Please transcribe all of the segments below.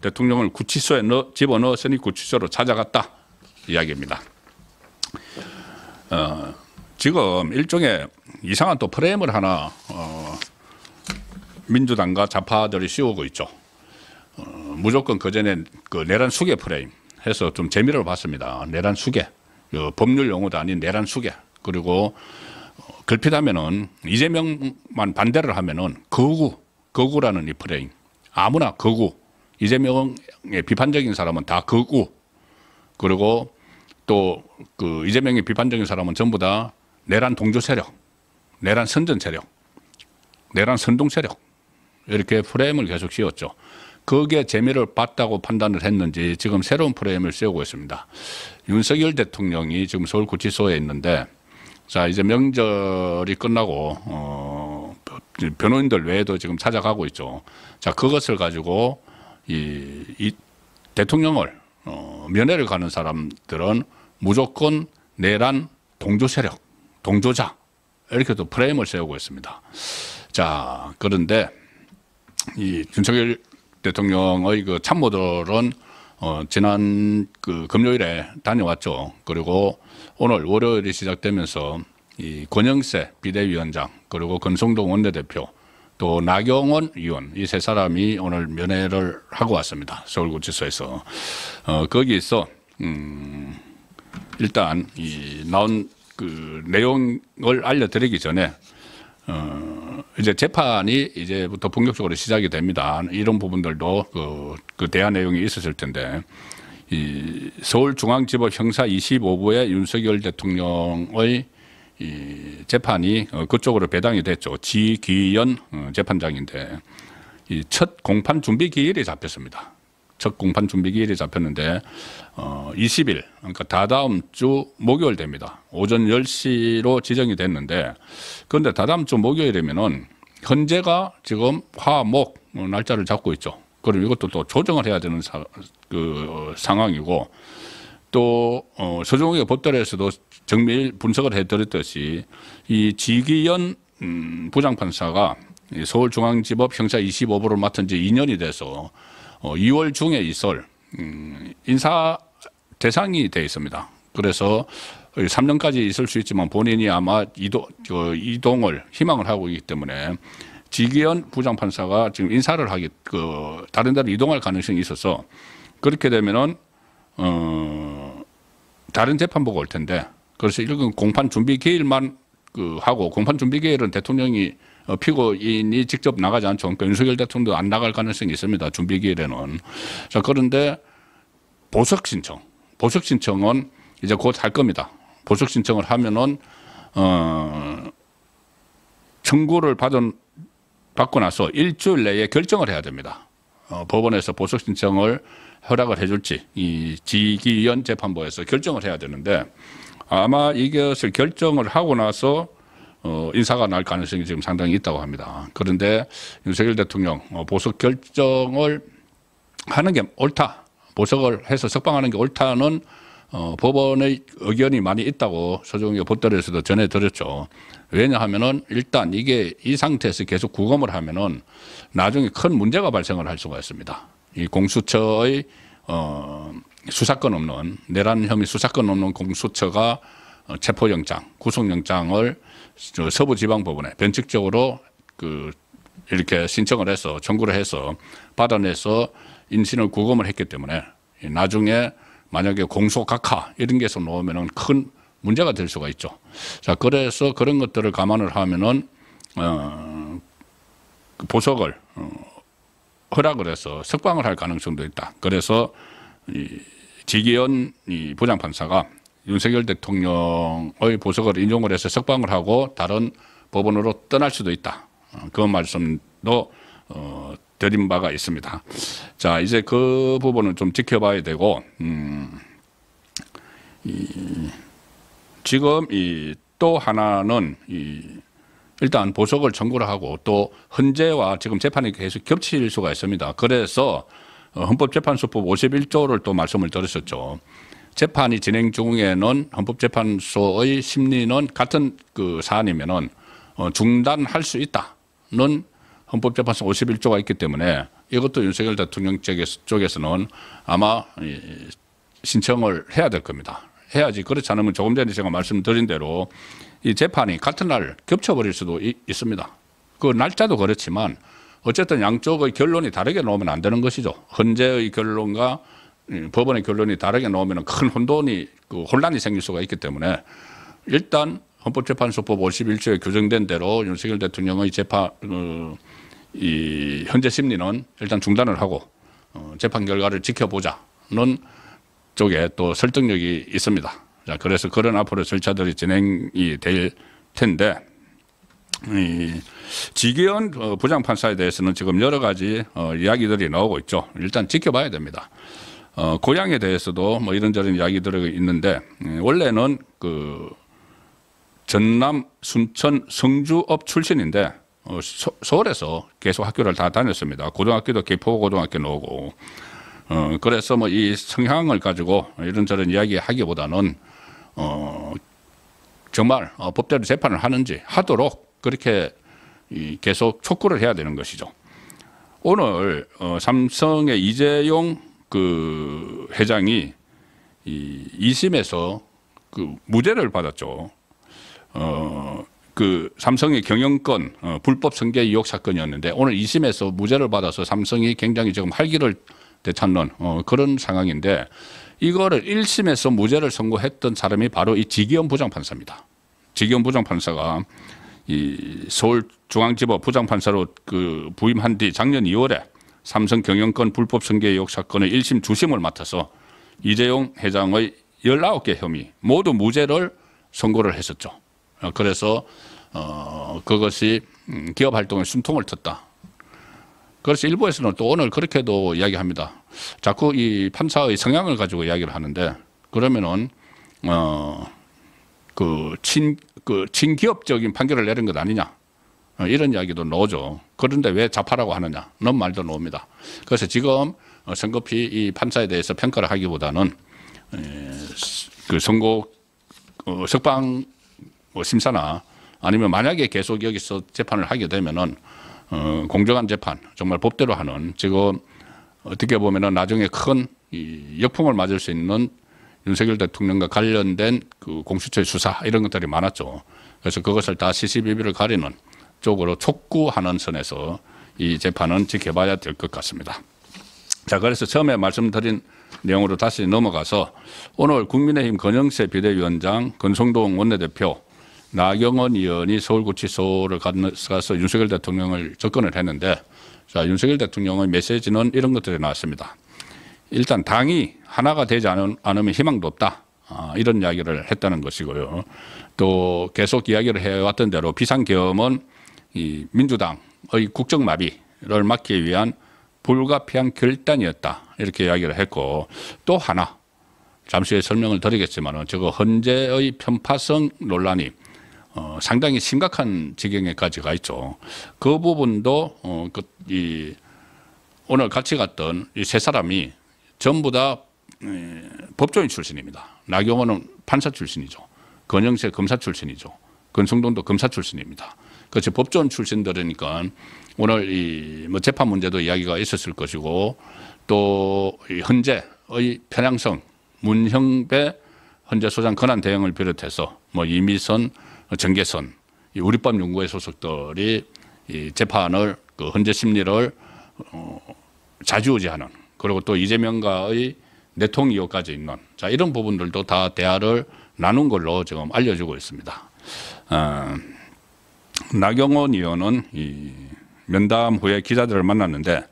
대통령을 구치소에 집어넣었으니 구치소로 찾아갔다 이야기입니다. 지금 일종의 이상한 또 프레임을 하나 민주당과 좌파들이 씌우고 있죠. 무조건 그전에 그 내란 수계 프레임 해서 좀 재미를 봤습니다. 내란 수계, 법률 용어도 아닌 내란 수계. 그리고 걸핏하면은 이재명만 반대를 하면은 거구라는 이 프레임. 아무나 거구. 이재명의 비판적인 사람은 다 거구. 그리고 또 그 이재명의 비판적인 사람은 전부 다 내란 동조 세력, 내란 선전 세력, 내란 선동 세력 이렇게 프레임을 계속 씌웠죠. 거기에 재미를 봤다고 판단을 했는지 지금 새로운 프레임을 씌우고 있습니다. 윤석열 대통령이 지금 서울구치소에 있는데 자 이제 명절이 끝나고 변호인들 외에도 지금 찾아가고 있죠. 자 그것을 가지고 이 대통령을 면회를 가는 사람들은 무조건 내란 동조 세력, 동조자 이렇게 또 프레임을 세우고 있습니다. 자 그런데 이 윤석열 대통령의 그 참모들은 지난 그 금요일에 다녀왔죠. 그리고 오늘 월요일이 시작되면서 이 권영세 비대위원장 그리고 권성동 원내대표 또 나경원 의원 이 세 사람이 오늘 면회를 하고 왔습니다. 서울구치소에서 거기서 일단 이 나온 그 내용을 알려드리기 전에 이제 재판이 이제부터 본격적으로 시작이 됩니다. 이런 부분들도 그 대화 내용이 있었을 텐데 이 서울중앙지법 형사 25부의 윤석열 대통령의 이 재판이 그쪽으로 배당이 됐죠. 지기현 재판장인데 이 첫 공판 준비 기일이 잡혔습니다. 첫 공판 준비 기일이 잡혔는데 20일 그러니까 다다음 주 목요일 됩니다. 오전 10시로 지정이 됐는데 그런데 다다음 주 목요일이면은 현재가 지금 화목 날짜를 잡고 있죠. 그럼 이것도 또 조정을 해야 되는 상황이고 또 서정욱의 법대로에서도 정밀 분석을 해드렸듯이 이 지기현 부장판사가 서울중앙지법 형사 25부를 맡은 지 2년이 돼서 2월 중에 있을 인사 대상이 돼 있습니다. 그래서 3년까지 있을 수 있지만 본인이 아마 이동을 희망을 하고 있기 때문에 지기현 부장판사가 지금 인사를 다른 데로 이동할 가능성이 있어서 그렇게 되면은 다른 재판부가 올 텐데 그래서 이런 공판 준비 기일만 하고 공판 준비 기일은 대통령이 피고인이 직접 나가지 않죠. 그러니까 윤석열 대통령도 안 나갈 가능성이 있습니다. 준비 기일에는. 자 그런데 보석 신청은 이제 곧 할 겁니다. 보석 신청을 하면은 청구를 받고 나서 일주일 내에 결정을 해야 됩니다. 법원에서 보석 신청을 허락을 해줄지 이 지기현 재판부에서 결정을 해야 되는데 아마 이것을 결정을 하고 나서 인사가 날 가능성이 지금 상당히 있다고 합니다. 그런데 윤석열 대통령 보석 결정을 하는 게 옳다. 보석을 해서 석방하는 게 옳다는 법원의 의견이 많이 있다고 서정욱의 법대로에서도 전해드렸죠. 왜냐하면은 일단 이게 이 상태에서 계속 구검을 하면은 나중에 큰 문제가 발생을 할 수가 있습니다. 이 공수처의 수사권 없는 내란 혐의 수사권 없는 공수처가 체포영장, 구속영장을 서부지방법원에 변칙적으로 이렇게 신청을 해서 청구를 해서 받아내서 인신을 구금을 했기 때문에 나중에 만약에 공소각하 이런 게서 나오면은 큰 문제가 될 수가 있죠. 자, 그래서 그런 것들을 감안을 하면은 보석을 허락을 해서 석방을 할 가능성도 있다. 그래서 이 지기현 부장판사가 윤석열 대통령의 보석을 인용을 해서 석방을 하고 다른 법원으로 떠날 수도 있다. 그 말씀도 드린 바가 있습니다. 자, 이제 그 부분은 좀 지켜봐야 되고, 지금 또 하나는 일단 보석을 청구를 하고 또 헌재와 지금 재판이 계속 겹칠 수가 있습니다. 그래서 헌법재판소법 51조를 또 말씀을 드렸었죠. 재판이 진행 중에는 헌법재판소의 심리는 같은 사안이면은 중단할 수 있다는 헌법재판소 51조가 있기 때문에 이것도 윤석열 대통령 쪽에서는 아마 신청을 해야 될 겁니다. 해야지. 그렇지 않으면 조금 전에 제가 말씀드린 대로 이 재판이 같은 날 겹쳐버릴 수도 있습니다. 그 날짜도 그렇지만 어쨌든 양쪽의 결론이 다르게 나오면 안 되는 것이죠. 헌재의 결론과 법원의 결론이 다르게 나오면 큰 혼란이 생길 수가 있기 때문에 일단 헌법재판소법 51조에 규정된 대로 윤석열 대통령의 이 현재 심리는 일단 중단을 하고 재판 결과를 지켜보자는 쪽에 또 설득력이 있습니다. 자, 그래서 그런 앞으로 절차들이 진행이 될 텐데, 지기현 부장판사에 대해서는 지금 여러 가지 이야기들이 나오고 있죠. 일단 지켜봐야 됩니다. 고향에 대해서도 뭐 이런저런 이야기들이 있는데, 원래는 그 전남, 순천, 성주업 출신인데 서울에서 계속 학교를 다 다녔습니다. 고등학교도 개포고등학교 나오고, 그래서 뭐 이 성향을 가지고 이런저런 이야기 하기보다는 정말 법대로 재판을 하도록 그렇게 계속 촉구를 해야 되는 것이죠. 오늘 삼성의 이재용 그 회장이 이 2심에서 그 무죄를 받았죠. 그 삼성의 경영권 불법 승계 의혹 사건이었는데 오늘 2심에서 무죄를 받아서 삼성이 굉장히 지금 활기를 되찾는 그런 상황인데, 이거를 1심에서 무죄를 선고했던 사람이 바로 이 지기현 부장판사입니다. 지기현 부장판사가 이 서울중앙지법 부장판사로 그 부임한 뒤 작년 2월에 삼성 경영권 불법 승계 의혹 사건의 1심, 2심을 맡아서 이재용 회장의 19개 혐의 모두 무죄를 선고를 했었죠. 그래서 그것이 기업 활동에 숨통을 텄다. 그래서 일부에서는 또 오늘 그렇게도 이야기합니다. 자꾸 이 판사의 성향을 가지고 이야기를 하는데, 그러면은 친기업적인 판결을 내린 것 아니냐, 이런 이야기도 나오죠. 그런데 왜 자파라고 하느냐, 이런 말도 나옵니다. 그래서 지금 성급히 이 판사에 대해서 평가를 하기보다는 그 선고 석방 심사나 아니면 만약에 계속 여기서 재판을 하게 되면은 공정한 재판, 정말 법대로 하는, 지금 어떻게 보면은 나중에 큰 역풍을 맞을 수 있는 윤석열 대통령과 관련된 그 공수처의 수사 이런 것들이 많았죠. 그래서 그것을 다 시시비비를 가리는 쪽으로 촉구하는 선에서 이 재판은 지켜봐야 될 것 같습니다. 자, 그래서 처음에 말씀드린 내용으로 다시 넘어가서 오늘 국민의힘 권영세 비대위원장, 권성동 원내대표, 나경원 의원이 서울구치소를 가서 윤석열 대통령을 접근을 했는데, 자, 윤석열 대통령의 메시지는 이런 것들이 나왔습니다. 일단 당이 하나가 되지 않으면 희망도 없다, 이런 이야기를 했다는 것이고요. 또 계속 이야기를 해왔던 대로 비상계엄은 이 민주당의 국정마비를 막기 위한 불가피한 결단이었다, 이렇게 이야기를 했고, 또 하나 잠시 후에 설명을 드리겠지만 저거 헌재의 편파성 논란이 상당히 심각한 지경에까지 가 있죠. 그 부분도 오늘 같이 갔던 이 세 사람이 전부 다 법조인 출신입니다. 나경원은 판사 출신이죠. 권영세 검사 출신이죠. 권성동도 검사 출신입니다. 그렇지, 법조인 출신들이니까 오늘 뭐 재판 문제도 이야기가 있었을 것이고, 또 이 헌재의 편향성, 문형배 헌재소장 권한 대행을 비롯해서 뭐 이미선, 정계선, 우리법 연구회 소속들이 이 재판을 그 헌재 심리를 좌지우지하는, 그리고 또 이재명과의 내통 의혹까지 있는, 자, 이런 부분들도 다 대화를 나눈 걸로 지금 알려지고 있습니다. 나경원 의원은 이 면담 후에 기자들을 만났는데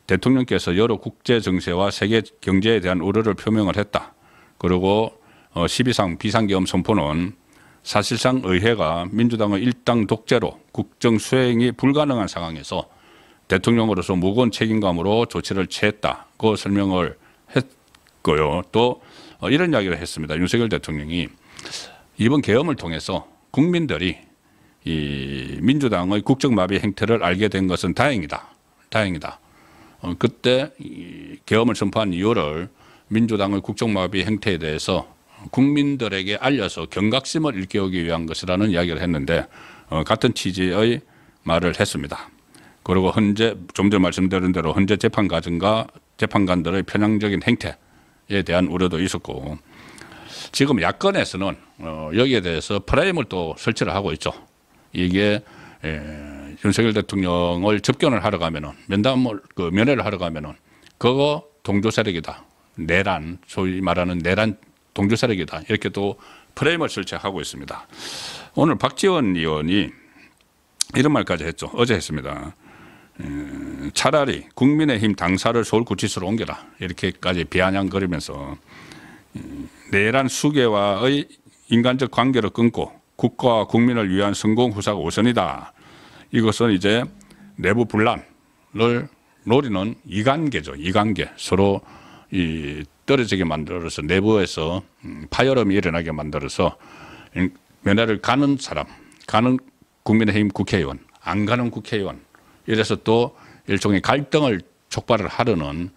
대통령께서 여러 국제 정세와 세계 경제에 대한 우려를 표명을 했다. 그리고 12상 비상계엄 선포는 사실상 의회가 민주당의 일당 독재로 국정 수행이 불가능한 상황에서 대통령으로서 무거운 책임감으로 조치를 취했다고 설명을 했고요. 또 이런 이야기를 했습니다. 윤석열 대통령이 이번 계엄을 통해서 국민들이 이 민주당의 국정마비 행태를 알게 된 것은 다행이다. 그때 계엄을 선포한 이유를 민주당의 국정마비 행태에 대해서 국민들에게 알려서 경각심을 일깨우기 위한 것이라는 이야기를 했는데 같은 취지의 말을 했습니다. 그리고 현재 좀 전에 말씀드린 대로 현재 재판관들의 편향적인 행태에 대한 우려도 있었고, 지금 야권에서는 여기에 대해서 프레임을 또 설치를 하고 있죠. 이게 윤석열 대통령을 접견을 하러 가면은 면회를 하러 가면은 그거 동조 세력이다. 내란, 소위 말하는 내란 동조 세력이다. 이렇게 또 프레임을 설치하고 있습니다. 오늘 박지원 의원이 이런 말까지 했죠. 어제 했습니다. 차라리 국민의힘 당사를 서울구치소로 옮겨라. 이렇게까지 비아냥거리면서 내란 수괴와의 인간적 관계를 끊고 국가와 국민을 위한 성공 후사가 우선이다. 이것은 이제 내부 분란을 노리는 이관계죠. 이관계. 서로 떨어지게 만들어서 내부에서 파열음이 일어나게 만들어서 면회를 가는 사람, 가는 국민의힘 국회의원, 안 가는 국회의원, 이래서 또 일종의 갈등을 촉발을 하려는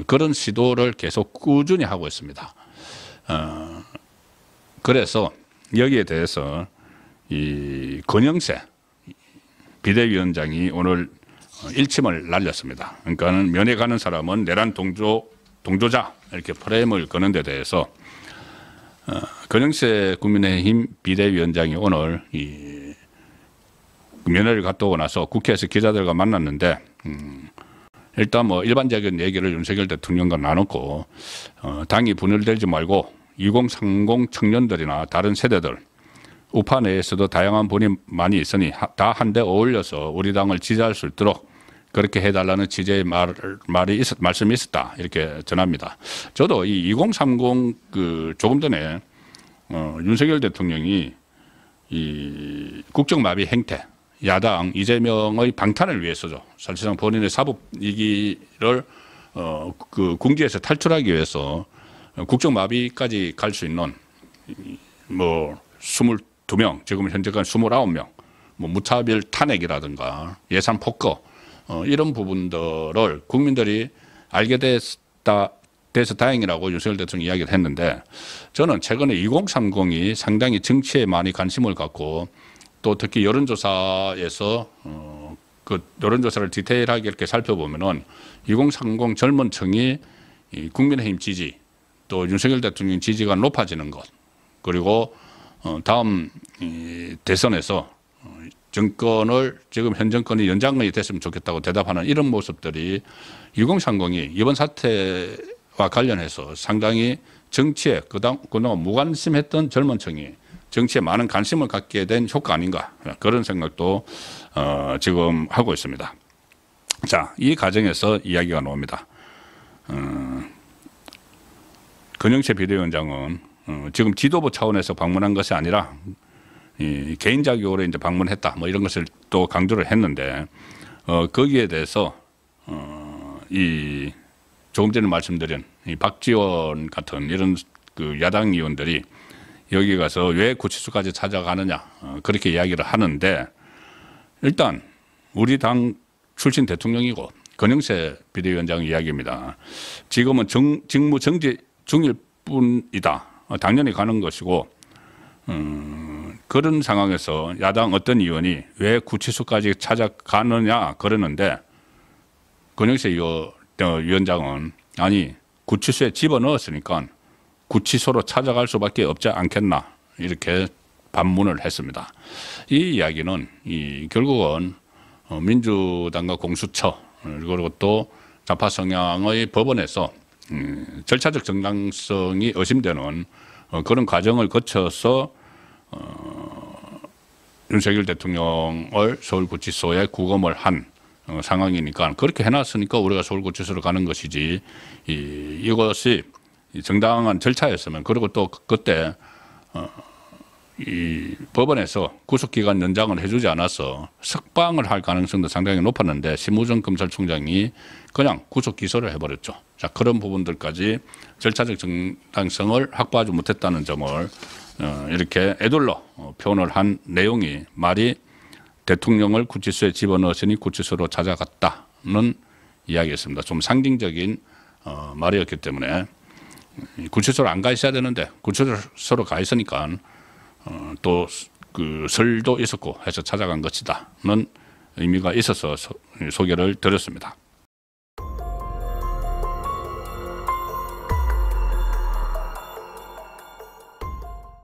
그런 시도를 계속 꾸준히 하고 있습니다. 그래서 여기에 대해서 이 권영세 비대위원장이 오늘 일침을 날렸습니다. 그러니까는 면회 가는 사람은 내란 동조자 이렇게 프레임을 거는 데 대해서 권영세 국민의힘 비대위원장이 오늘 이 면회를 갔다 오고 나서 국회에서 기자들과 만났는데 일단 뭐 일반적인 얘기를 윤석열 대통령과 나눴고 당이 분열되지 말고 2030 청년들이나 다른 세대들 우파 내에서도 다양한 분이 많이 있으니 다 한데 어울려서 우리 당을 지지할 수 있도록 그렇게 해달라는 취지의 말씀이 있었다 이렇게 전합니다. 저도 이 2030 조금 전에 윤석열 대통령이 이 국정마비 행태 야당 이재명의 방탄을 위해서죠. 사실상 본인의 사법 이기를 궁지에서 탈출하기 위해서 국정마비까지 갈 수 있는 뭐 22명, 지금 현재까지 29명, 뭐 무차별 탄핵이라든가 예산 폭거 이런 부분들을 국민들이 알게 돼서 다행이라고 윤석열 대통령이 이야기를 했는데 저는 최근에 2030이 상당히 정치에 많이 관심을 갖고 또 특히 여론조사에서 그 여론조사를 디테일하게 이렇게 살펴보면은 2030 젊은 층이 국민의힘 지지 또 윤석열 대통령 지지가 높아지는 것 그리고 다음 대선에서 정권을 지금 현 정권이 연장이 됐으면 좋겠다고 대답하는 이런 모습들이 2030이 이번 사태와 관련해서 상당히 정치에 그동안 무관심했던 젊은 층이 정치에 많은 관심을 갖게 된 효과 아닌가 그런 생각도 지금 하고 있습니다. 자, 이 과정에서 이야기가 나옵니다. 권영세 비대위원장은 지금 지도부 차원에서 방문한 것이 아니라 개인 자격으로 이제 방문했다 뭐 이런 것을 또 강조를 했는데 거기에 대해서 이 조금 전에 말씀드린 이 박지원 같은 이런 그 야당 의원들이 여기 가서 왜 구치소까지 찾아가느냐 그렇게 이야기를 하는데 일단 우리 당 출신 대통령이고 권영세 비대위원장 이야기입니다. 지금은 직무 정지 중일 뿐이다. 당연히 가는 것이고 그런 상황에서 야당 어떤 의원이 왜 구치소까지 찾아가느냐 그러는데 권영세 위원장은 아니 구치소에 집어넣었으니까 구치소로 찾아갈 수밖에 없지 않겠나 이렇게 반문을 했습니다. 이 이야기는 결국은 민주당과 공수처 그리고 또 좌파 성향의 법원에서 절차적 정당성이 의심되는 그런 과정을 거쳐서 윤석열 대통령을 서울구치소에 구금을 한 상황이니까 그렇게 해놨으니까 우리가 서울구치소로 가는 것이지 이것이 정당한 절차였으면 그리고 또 그때 이 법원에서 구속기간 연장을 해주지 않아서 석방을 할 가능성도 상당히 높았는데 심우정 검찰총장이 그냥 구속 기소를 해버렸죠. 자, 그런 부분들까지 절차적 정당성을 확보하지 못했다는 점을 이렇게 애둘러 표현을 한 내용이 말이 대통령을 구치소에 집어넣으시니 구치소로 찾아갔다는 이야기였습니다. 좀 상징적인 말이었기 때문에 구치소로 안 가 있어야 되는데 구치소로 가 있으니까 또 그 설도 있었고 해서 찾아간 것이다는 의미가 있어서 소개를 드렸습니다.